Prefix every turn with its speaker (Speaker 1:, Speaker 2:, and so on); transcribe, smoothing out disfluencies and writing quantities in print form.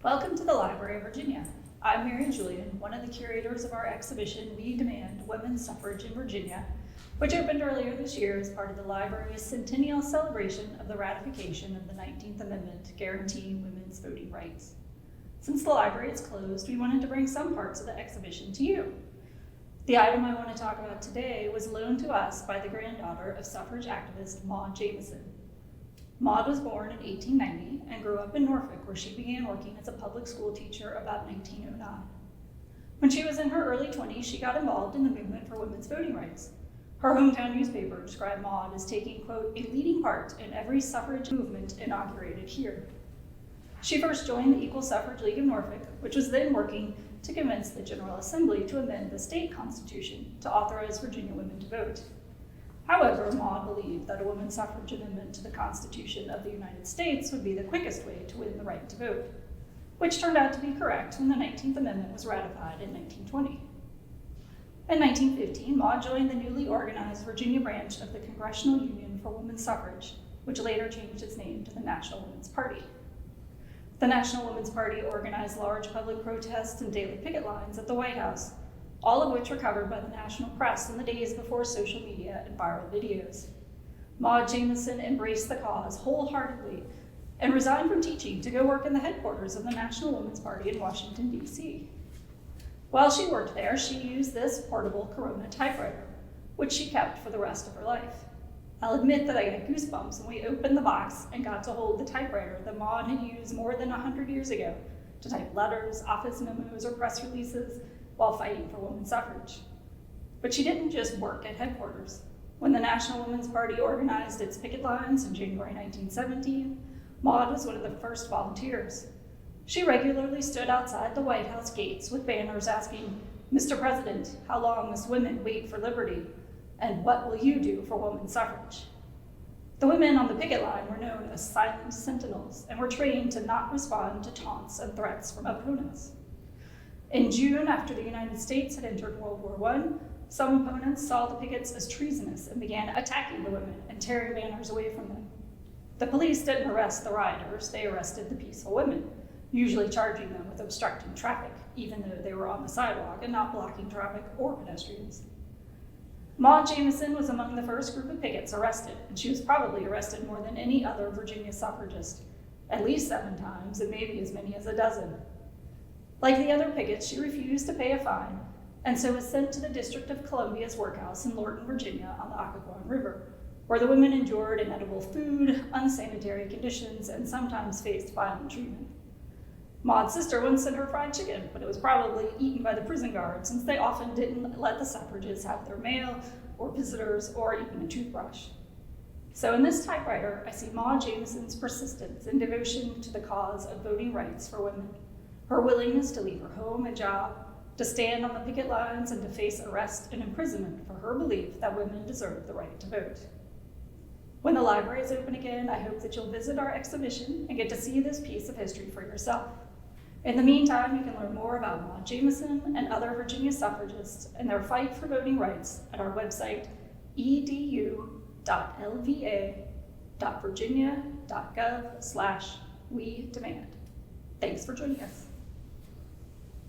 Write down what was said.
Speaker 1: Welcome to the Library of Virginia. I'm Mary Julian, one of the curators of our exhibition, We Demand Women's Suffrage in Virginia, which opened earlier this year as part of the library's centennial celebration of the ratification of the 19th Amendment guaranteeing women's voting rights. Since the library is closed, we wanted to bring some parts of the exhibition to you. The item I want to talk about today was loaned to us by the granddaughter of suffrage activist Maud Jamison. Maud was born in 1890 and grew up in Norfolk, where she began working as a public school teacher about 1909. When she was in her early 20s, she got involved in the movement for women's voting rights. Her hometown newspaper described Maud as taking, quote, a leading part in every suffrage movement inaugurated here. She first joined the Equal Suffrage League of Norfolk, which was then working to convince the General Assembly to amend the state constitution to authorize Virginia women to vote. However, Maud believed that a women's suffrage amendment to the Constitution of the United States would be the quickest way to win the right to vote, which turned out to be correct when the 19th Amendment was ratified in 1920. In 1915, Maud joined the newly organized Virginia branch of the Congressional Union for Women's Suffrage, which later changed its name to the National Women's Party. The National Women's Party organized large public protests and daily picket lines at the White House, all of which were covered by the national press in the days before social media and viral videos. Maud Jamison embraced the cause wholeheartedly and resigned from teaching to go work in the headquarters of the National Women's Party in Washington, D.C. While she worked there, she used this portable Corona typewriter, which she kept for the rest of her life. I'll admit that I got goosebumps when we opened the box and got to hold the typewriter that Maud had used more than 100 years ago to type letters, office memos, or press releases while fighting for women's suffrage. But she didn't just work at headquarters. When the National Women's Party organized its picket lines in January 1917, Maud was one of the first volunteers. She regularly stood outside the White House gates with banners asking, "Mr. President, how long must women wait for liberty? And what will you do for women's suffrage?" The women on the picket line were known as silent sentinels and were trained to not respond to taunts and threats from opponents. In June, after the United States had entered World War I, some opponents saw the pickets as treasonous and began attacking the women and tearing banners away from them. The police didn't arrest the rioters, they arrested the peaceful women, usually charging them with obstructing traffic, even though they were on the sidewalk and not blocking traffic or pedestrians. Maud Jamison was among the first group of pickets arrested, and she was probably arrested more than any other Virginia suffragist, at least 7 times and maybe as many as a dozen. Like the other pickets, she refused to pay a fine, and so was sent to the District of Columbia's workhouse in Lorton, Virginia on the Occoquan River, where the women endured inedible food, unsanitary conditions, and sometimes faced violent treatment. Maud's sister once sent her fried chicken, but it was probably eaten by the prison guards since they often didn't let the suffragists have their mail or visitors or even a toothbrush. So in this typewriter, I see Maud Jamison's persistence and devotion to the cause of voting rights for women, her willingness to leave her home and job, to stand on the picket lines and to face arrest and imprisonment for her belief that women deserve the right to vote. When the library is open again, I hope that you'll visit our exhibition and get to see this piece of history for yourself. In the meantime, you can learn more about Maud Jamison and other Virginia suffragists and their fight for voting rights at our website, edu.lva.virginia.gov/we demand. Thanks for joining us.